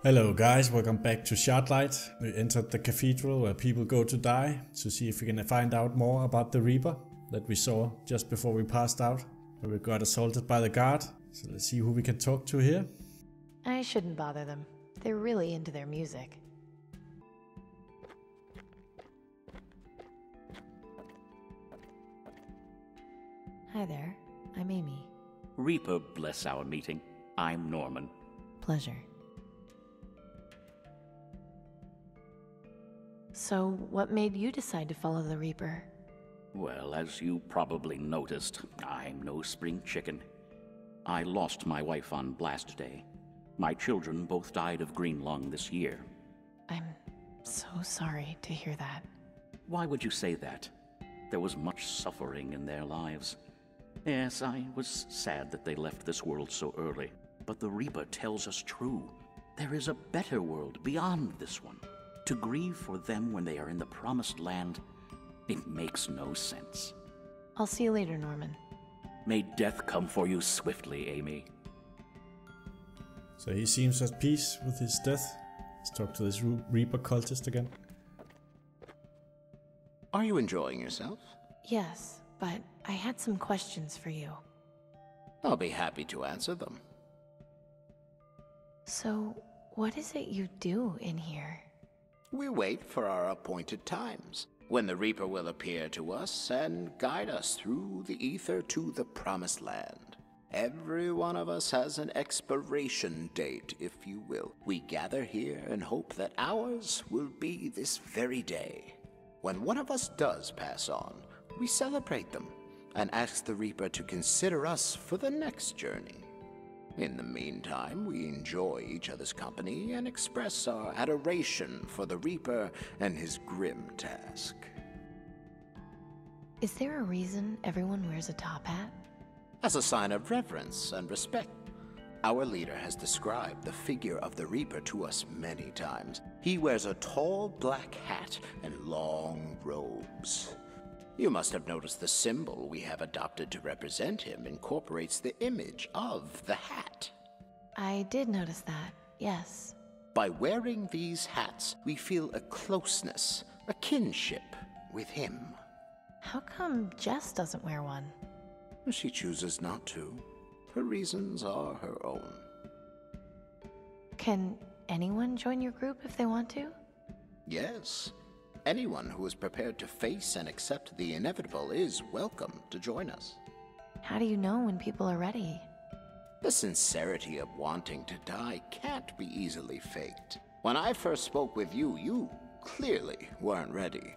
Hello guys, welcome back to Shardlight. We entered the Cathedral where people go to die to see if we can find out more about the Reaper that we saw just before we passed out. But we got assaulted by the guard, so let's see who we can talk to here. I shouldn't bother them. They're really into their music. Hi there, I'm Amy. Reaper bless our meeting. I'm Norman. Pleasure. So, what made you decide to follow the Reaper? Well, as you probably noticed, I'm no spring chicken. I lost my wife on Blast Day. My children both died of green lung this year. I'm so sorry to hear that. Why would you say that? There was much suffering in their lives. Yes, I was sad that they left this world so early. But the Reaper tells us true. There is a better world beyond this one. To grieve for them when they are in the promised land, it makes no sense. I'll see you later, Norman. May death come for you swiftly, Amy. So he seems at peace with his death. Let's talk to this Reaper cultist again. Are you enjoying yourself? Yes, but I had some questions for you. I'll be happy to answer them. So, what is it you do in here? We wait for our appointed times, when the Reaper will appear to us and guide us through the ether to the promised land. Every one of us has an expiration date, if you will. We gather here and hope that ours will be this very day. When one of us does pass on, we celebrate them and ask the Reaper to consider us for the next journey. In the meantime, we enjoy each other's company and express our adoration for the Reaper and his grim task. Is there a reason everyone wears a top hat? As a sign of reverence and respect. Our leader has described the figure of the Reaper to us many times. He wears a tall black hat and long robes. You must have noticed the symbol we have adopted to represent him incorporates the image of the hat. I did notice that, yes. By wearing these hats, we feel a closeness, a kinship with him. How come Jess doesn't wear one? She chooses not to. Her reasons are her own. Can anyone join your group if they want to? Yes. Anyone who is prepared to face and accept the inevitable is welcome to join us. How do you know when people are ready? The sincerity of wanting to die can't be easily faked. When I first spoke with you, you clearly weren't ready.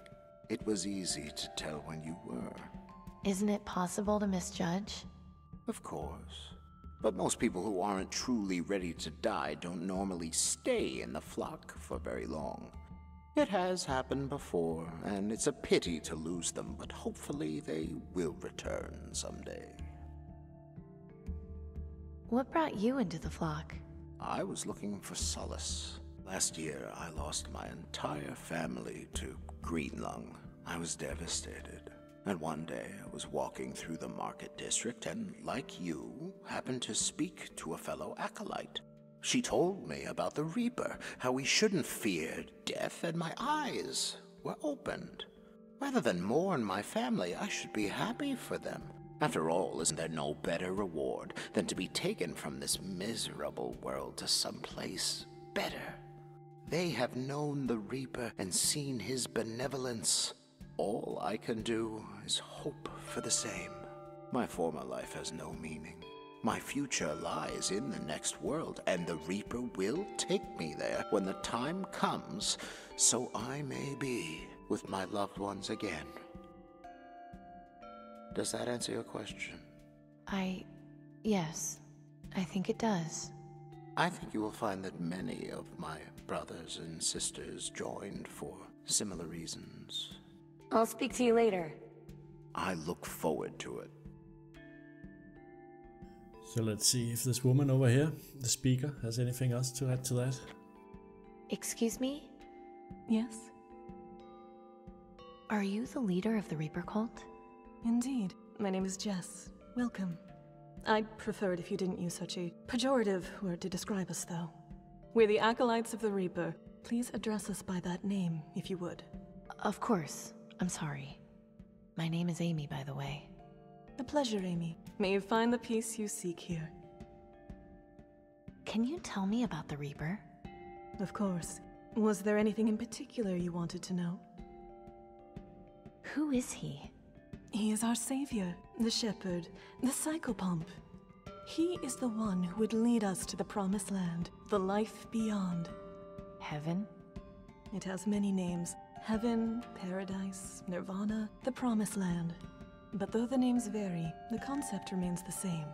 It was easy to tell when you were. Isn't it possible to misjudge? Of course. But most people who aren't truly ready to die don't normally stay in the flock for very long. It has happened before, and it's a pity to lose them, but hopefully they will return someday. What brought you into the flock? I was looking for solace. Last year, I lost my entire family to green lung. I was devastated. And one day, I was walking through the market district and, like you, happened to speak to a fellow acolyte. She told me about the Reaper, how we shouldn't fear death, and my eyes were opened. Rather than mourn my family, I should be happy for them. After all, isn't there no better reward than to be taken from this miserable world to someplace better? They have known the Reaper and seen his benevolence. All I can do is hope for the same. My former life has no meaning. My future lies in the next world, and the Reaper will take me there when the time comes, so I may be with my loved ones again. Does that answer your question? Yes, I think it does. I think you will find that many of my brothers and sisters joined for similar reasons. I'll speak to you later. I look forward to it. So let's see if this woman over here, the speaker, has anything else to add to that. Excuse me? Yes? Are you the leader of the Reaper cult? Indeed. My name is Jess. Welcome. I'd prefer it if you didn't use such a pejorative word to describe us, though. We're the Acolytes of the Reaper. Please address us by that name, if you would. Of course. I'm sorry. My name is Amy, by the way. A pleasure, Amy. May you find the peace you seek here. Can you tell me about the Reaper? Of course. Was there anything in particular you wanted to know? Who is he? He is our savior, the shepherd, the psychopomp. He is the one who would lead us to the promised land, the life beyond. Heaven? It has many names. Heaven, paradise, nirvana, the promised land. But though the names vary, the concept remains the same.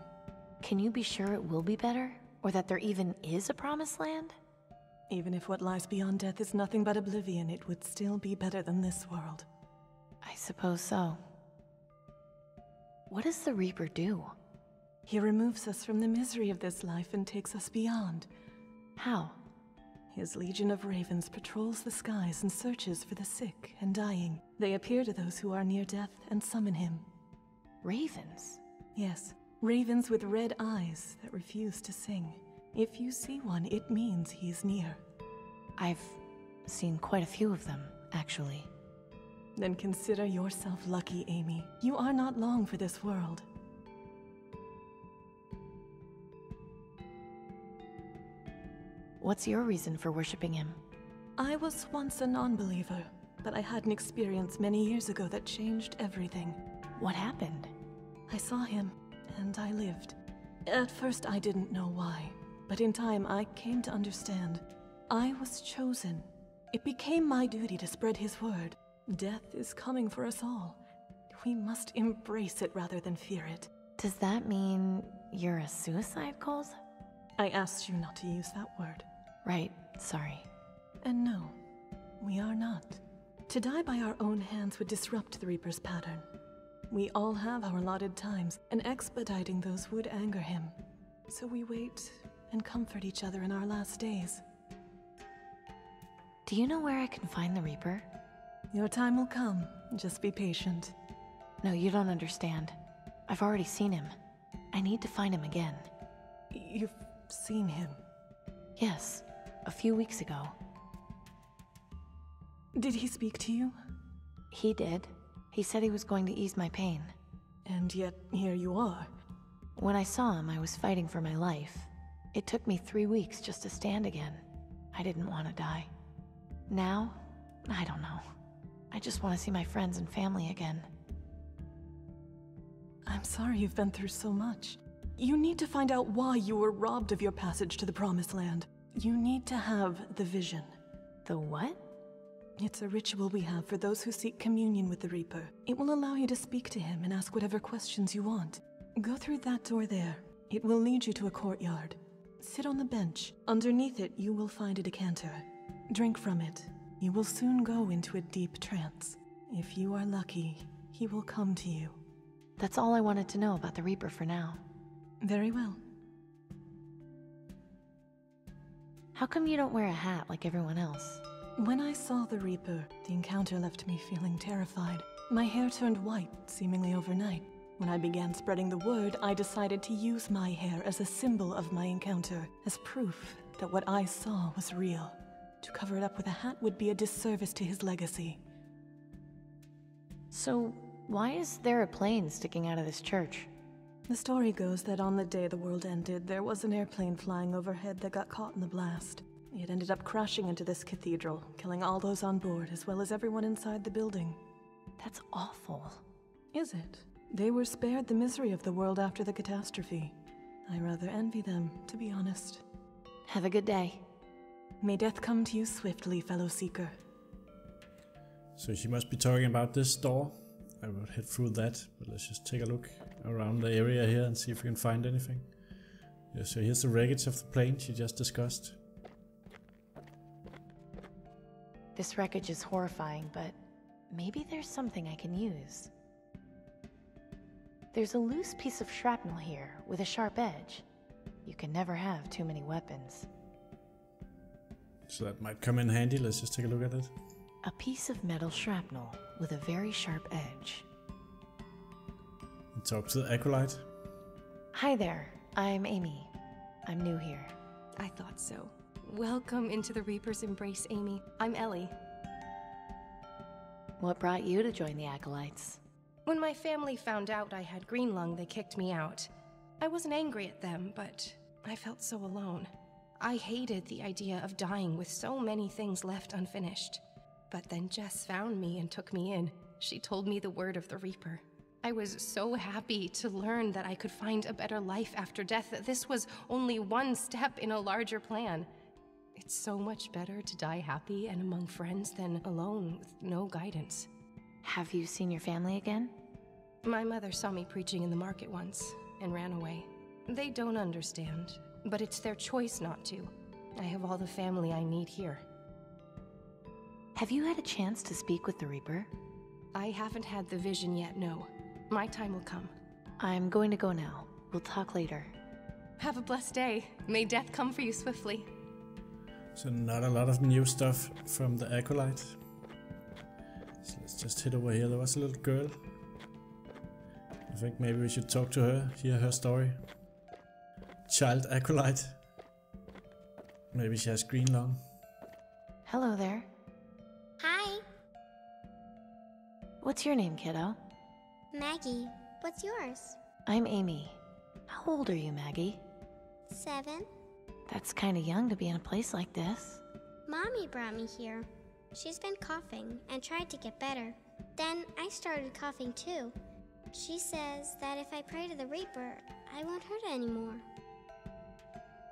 Can you be sure it will be better? Or that there even is a promised land? Even if what lies beyond death is nothing but oblivion, it would still be better than this world. I suppose so. What does the Reaper do? He removes us from the misery of this life and takes us beyond. How? His legion of ravens patrols the skies and searches for the sick and dying. They appear to those who are near death and summon him. Ravens? Yes, ravens with red eyes that refuse to sing. If you see one, it means he's near. I've seen quite a few of them, actually. Then consider yourself lucky, Amy. You are not long for this world. What's your reason for worshipping him? I was once a non-believer, but I had an experience many years ago that changed everything. What happened? I saw him, and I lived. At first I didn't know why, but in time I came to understand. I was chosen. It became my duty to spread his word. Death is coming for us all. We must embrace it rather than fear it. Does that mean you're a suicide cult? I asked you not to use that word. Right, sorry. And no, we are not. To die by our own hands would disrupt the Reaper's pattern. We all have our allotted times, and expediting those would anger him. So we wait and comfort each other in our last days. Do you know where I can find the Reaper? Your time will come. Just be patient. No, you don't understand. I've already seen him. I need to find him again. You've seen him? Yes, a few weeks ago. Did he speak to you? He did. He said he was going to ease my pain. And yet, here you are. When I saw him, I was fighting for my life. It took me 3 weeks just to stand again. I didn't want to die. Now, I don't know. I just want to see my friends and family again. I'm sorry you've been through so much. You need to find out why you were robbed of your passage to the Promised Land. You need to have the vision. The what? It's a ritual we have for those who seek communion with the Reaper. It will allow you to speak to him and ask whatever questions you want. Go through that door there. It will lead you to a courtyard. Sit on the bench. Underneath it, you will find a decanter. Drink from it. You will soon go into a deep trance. If you are lucky, he will come to you. That's all I wanted to know about the Reaper for now. Very well. How come you don't wear a hat like everyone else? When I saw the Reaper, the encounter left me feeling terrified. My hair turned white, seemingly overnight. When I began spreading the word, I decided to use my hair as a symbol of my encounter, as proof that what I saw was real. To cover it up with a hat would be a disservice to his legacy. So, why is there a plane sticking out of this church? The story goes that on the day the world ended, there was an airplane flying overhead that got caught in the blast. It ended up crashing into this cathedral, killing all those on board as well as everyone inside the building. That's awful. Is it? They were spared the misery of the world after the catastrophe. I rather envy them, to be honest. Have a good day. May death come to you swiftly, fellow seeker. So she must be talking about this door. I will head through that, but let's just take a look around the area here and see if we can find anything. Yeah, so here's the wreckage of the plane she just discussed. This wreckage is horrifying, but maybe there's something I can use. There's a loose piece of shrapnel here with a sharp edge. You can never have too many weapons. So that might come in handy. Let's just take a look at it. A piece of metal shrapnel with a very sharp edge. Talk to the acolyte. Hi there, I'm Amy. I'm new here. I thought so. Welcome into the Reaper's embrace, Amy. I'm Ellie. What brought you to join the Acolytes? When my family found out I had green lung, they kicked me out. I wasn't angry at them, but I felt so alone. I hated the idea of dying with so many things left unfinished. But then Jess found me and took me in. She told me the word of the Reaper. I was so happy to learn that I could find a better life after death, that this was only one step in a larger plan. It's so much better to die happy and among friends than alone with no guidance. Have you seen your family again? My mother saw me preaching in the market once and ran away. They don't understand, but it's their choice not to. I have all the family I need here. Have you had a chance to speak with the Reaper? I haven't had the vision yet, no. My time will come. I'm going to go now. We'll talk later. Have a blessed day. May death come for you swiftly. So not a lot of new stuff from the Acolyte. So let's just head over here. There was a little girl. I think maybe we should talk to her, hear her story. Child Acolyte. Maybe she has green lung. Hello there. Hi. What's your name, kiddo? Maggie. What's yours? I'm Amy. How old are you, Maggie? 7. That's kinda young to be in a place like this. Mommy brought me here. She's been coughing and tried to get better. Then I started coughing too. She says that if I pray to the Reaper, I won't hurt anymore.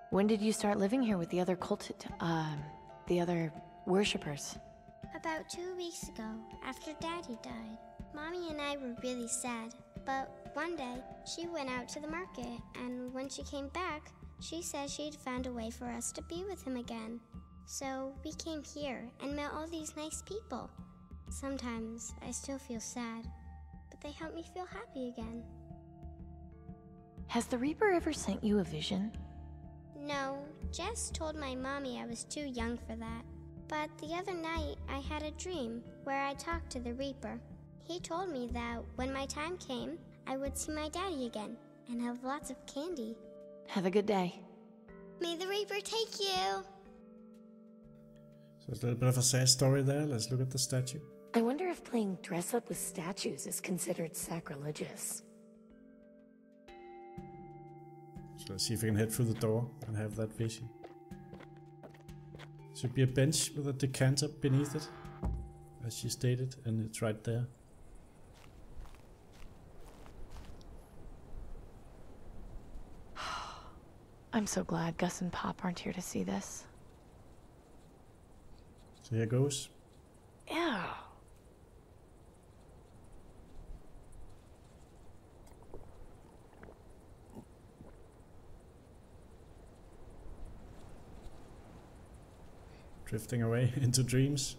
When did you start living here with the other the other worshippers? About 2 weeks ago, after Daddy died. Mommy and I were really sad, but one day she went out to the market, and when she came back, she said she'd found a way for us to be with him again. So we came here and met all these nice people. Sometimes I still feel sad, but they help me feel happy again. Has the Reaper ever sent you a vision? No, Jess told my mommy I was too young for that. But the other night I had a dream where I talked to the Reaper. He told me that when my time came, I would see my daddy again and have lots of candy. Have a good day. May the Reaper take you! So it's a little bit of a sad story there. Let's look at the statue. I wonder if playing dress up with statues is considered sacrilegious. So let's see if we can head through the door and have that vision. Should be a bench with a decanter beneath it, as she stated, and it's right there. I'm so glad Gus and Pop aren't here to see this. So here goes. Ew. Drifting away into dreams.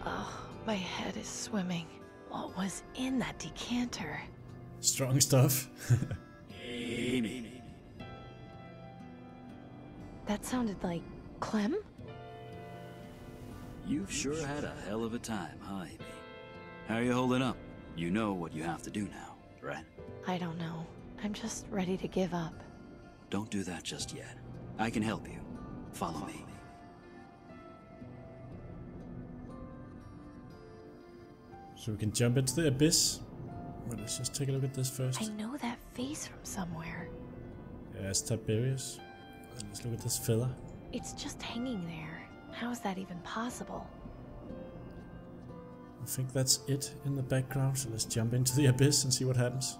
Oh, my head is swimming. What was in that decanter? Strong stuff. That sounded like Clem? You've sure had a hell of a time, huh, Amy? How are you holding up? You know what you have to do now, right? I don't know. I'm just ready to give up. Don't do that just yet. I can help you. Follow me. So we can jump into the abyss. Well, let's just take a look at this first. I know that face from somewhere. Yeah, it's Tiberius. Let's look at this feather. It's just hanging there. How is that even possible? I think that's it in the background, so let's jump into the abyss and see what happens.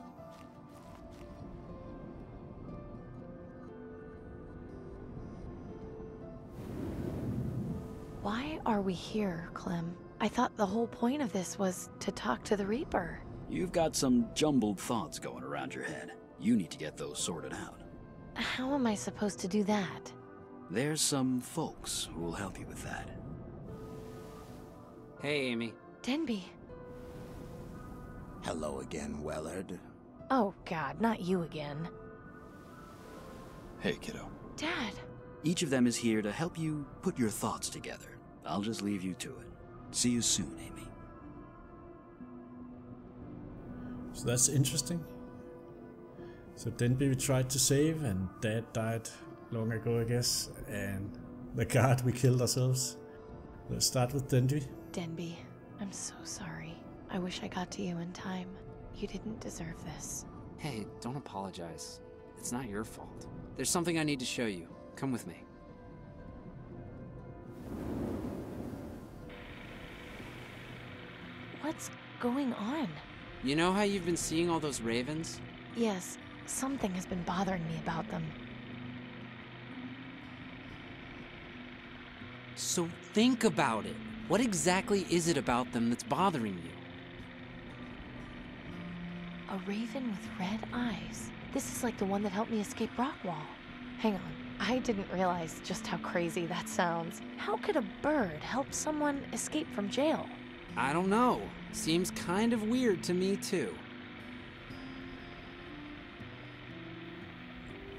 Why are we here, Clem? I thought the whole point of this was to talk to the Reaper. You've got some jumbled thoughts going around your head. You need to get those sorted out. How am I supposed to do that? There's some folks who will help you with that. Hey, Amy. Denby. Hello again, Wellard. Oh God, not you again. Hey, kiddo. Dad. Each of them is here to help you put your thoughts together. I'll just leave you to it. See you soon, Amy. So that's interesting. So Denby we tried to save, and Dad died long ago, I guess, and the guard we killed ourselves. Let's start with Denby. Denby, I'm so sorry. I wish I got to you in time. You didn't deserve this. Hey, don't apologize. It's not your fault. There's something I need to show you. Come with me. What's going on? You know how you've been seeing all those ravens? Yes, something has been bothering me about them. So think about it. What exactly is it about them that's bothering you? A raven with red eyes. This is like the one that helped me escape Rockwall. Hang on, I didn't realize just how crazy that sounds. How could a bird help someone escape from jail? I don't know. Seems kind of weird to me too.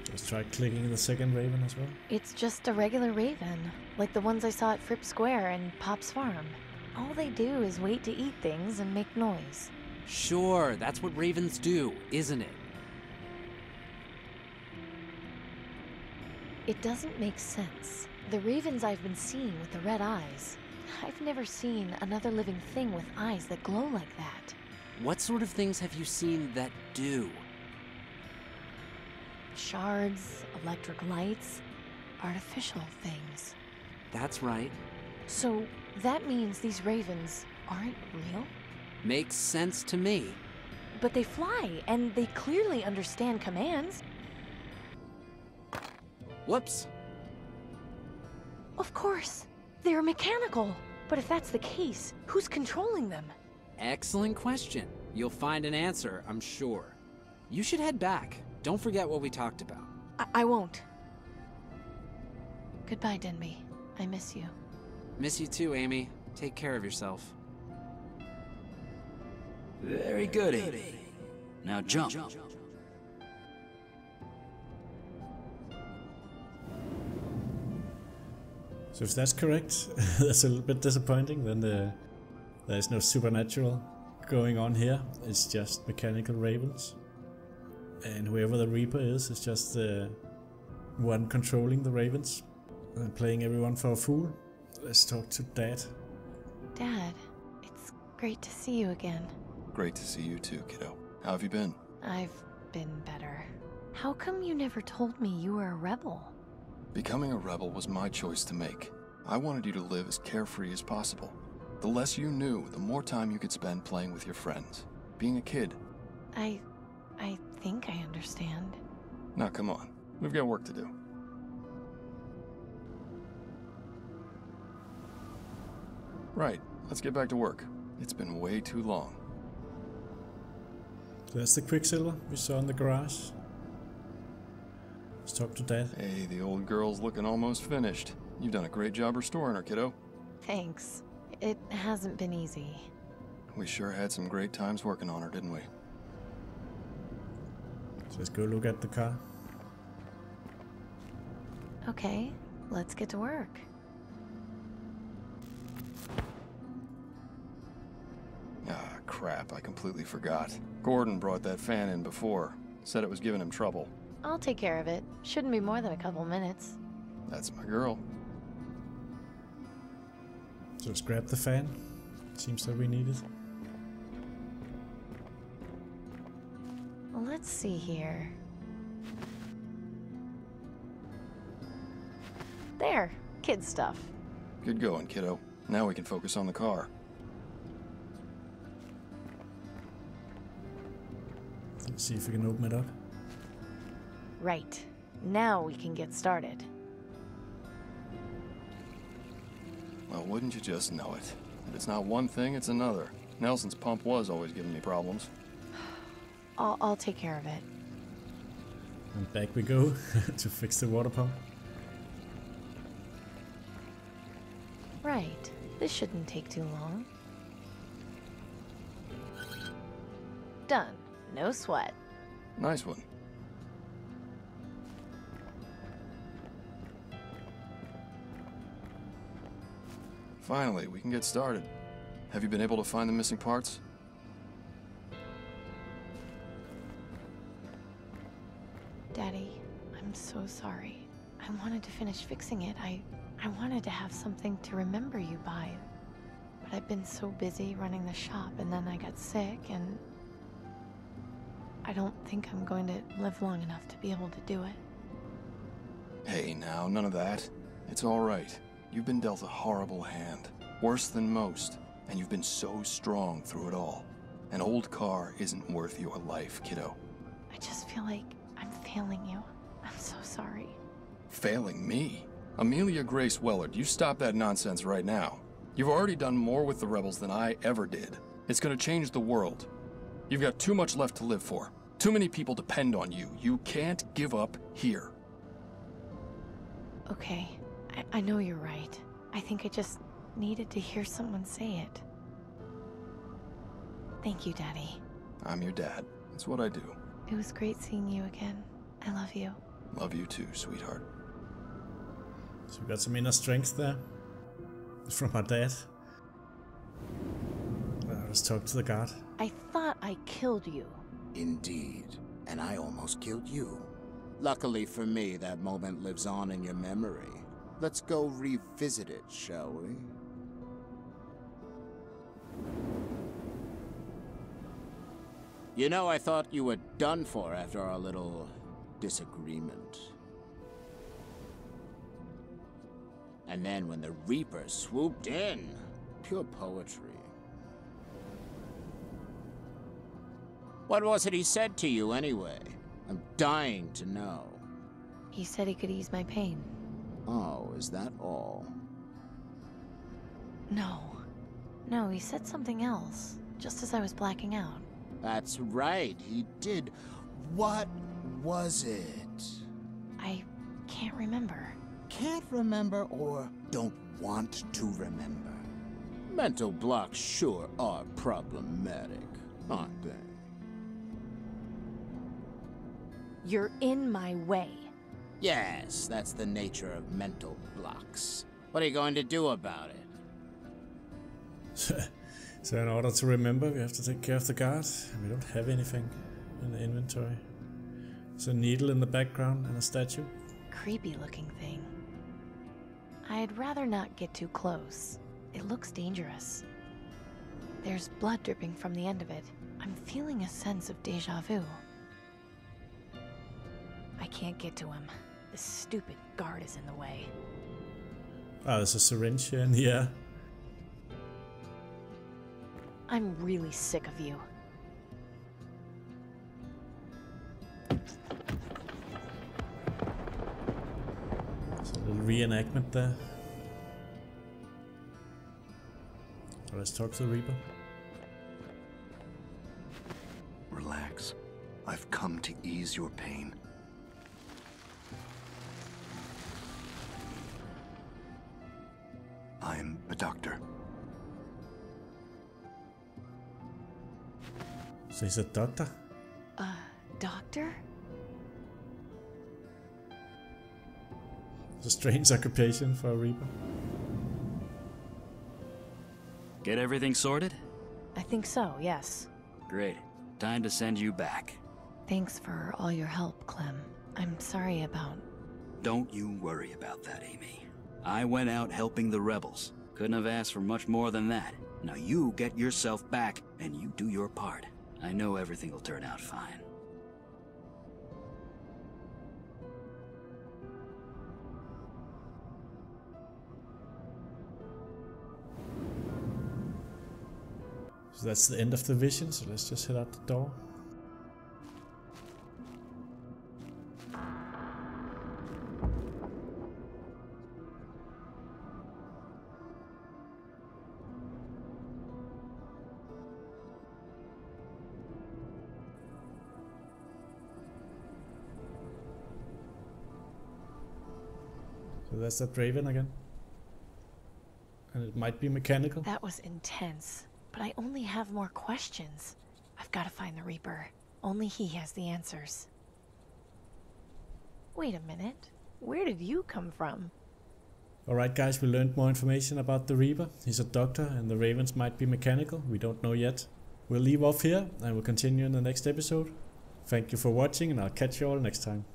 Let's try clicking the second raven as well. It's just a regular raven, like the ones I saw at Fripp Square and Pop's farm. All they do is wait to eat things and make noise. Sure, that's what ravens do, isn't it? It doesn't make sense. The ravens I've been seeing with the red eyes, I've never seen another living thing with eyes that glow like that. What sort of things have you seen that do? Shards, electric lights, artificial things. That's right. So that means these ravens aren't real? Makes sense to me. But they fly, and they clearly understand commands. Whoops. Of course. They're mechanical. But if that's the case, who's controlling them? Excellent question. You'll find an answer, I'm sure. You should head back. Don't forget what we talked about. I won't. Goodbye, Denby. I miss you. Miss you too, Amy. Take care of yourself. Very good, Amy. Now jump. So if that's correct, that's a little bit disappointing. Then there's no supernatural going on here. It's just mechanical ravens. And whoever the Reaper is just the one controlling the ravens and playing everyone for a fool. Let's talk to Dad. Dad, it's great to see you again. Great to see you too, kiddo. How have you been? I've been better. How come you never told me you were a rebel? Becoming a rebel was my choice to make. I wanted you to live as carefree as possible. The less you knew, the more time you could spend playing with your friends. Being a kid. I think I understand. Now come on, we've got work to do. Right, let's get back to work. It's been way too long. So that's the Quicksilver we saw in the garage. Let's talk to Dad. Hey, the old girl's looking almost finished. You've done a great job restoring her, kiddo. Thanks. It hasn't been easy. We sure had some great times working on her, didn't we? So let's go look at the car. Okay, let's get to work. Ah, crap, I completely forgot. Gordon brought that fan in before. Said it was giving him trouble. I'll take care of it. Shouldn't be more than a couple minutes. That's my girl. So let's grab the fan. Seems that we need it. Well, let's see here. There, kid stuff. Good going, kiddo. Now we can focus on the car. Let's see if we can open it up. Right. Now we can get started. Well, wouldn't you just know it? If it's not one thing, it's another. Nelson's pump was always giving me problems. I'll take care of it. And back we go to fix the water pump. Right. This shouldn't take too long. Done. No sweat. Nice one. Finally, we can get started. Have you been able to find the missing parts? Daddy, I'm so sorry. I wanted to finish fixing it. I wanted to have something to remember you by. But I've been so busy running the shop, and then I got sick, and I don't think I'm going to live long enough to be able to do it. Hey now, none of that. It's alright. You've been dealt a horrible hand. Worse than most. And you've been so strong through it all. An old car isn't worth your life, kiddo. I just feel like I'm failing you. I'm so sorry. Failing me? Amelia Grace Wellard, you stop that nonsense right now. You've already done more with the rebels than I ever did. It's gonna change the world. You've got too much left to live for. Too many people depend on you. You can't give up here. Okay, I know you're right. I think I just needed to hear someone say it. Thank you, Daddy. I'm your dad. That's what I do. It was great seeing you again. I love you. Love you too, sweetheart. So we got some inner strength there. From our dad. Let's talk to the guard. I thought I killed you. Indeed. And I almost killed you. Luckily for me, that moment lives on in your memory. Let's go revisit it, shall we? You know, I thought you were done for after our little disagreement. And then when the Reaper swooped in, pure poetry. What was it he said to you, anyway? I'm dying to know. He said he could ease my pain. Oh, is that all? No, he said something else, just as I was blacking out. That's right, he did. What was it? I can't remember. Can't remember or don't want to remember? Mental blocks sure are problematic, aren't they? You're in my way. Yes, that's the nature of mental blocks. What are you going to do about it? So in order to remember, we have to take care of the guard. We don't have anything in the inventory. There's a needle in the background and a statue. Creepy looking thing. I'd rather not get too close. It looks dangerous. There's blood dripping from the end of it. I'm feeling a sense of deja vu. I can't get to him. This stupid guard is in the way. Ah, there's a syringe here in the air. I'm really sick of you. There's a little reenactment there. So let's talk to the Reaper. Relax. I've come to ease your pain. I'm a doctor. So he's a doctor? Doctor? It's a strange occupation for a Reaper. Get everything sorted? I think so, yes. Great. Time to send you back. Thanks for all your help, Clem. I'm sorry about... Don't you worry about that, Amy. I went out helping the rebels. Couldn't have asked for much more than that. Now you get yourself back, and you do your part. I know everything will turn out fine. So that's the end of the vision, so let's just head out the door. So that's that Raven again. And it might be mechanical. That was intense, but I only have more questions. I've got to find the Reaper. Only he has the answers. Wait a minute. Where did you come from? Alright guys, we learned more information about the Reaper. He's a doctor and the Ravens might be mechanical. We don't know yet. We'll leave off here and we'll continue in the next episode. Thank you for watching and I'll catch you all next time.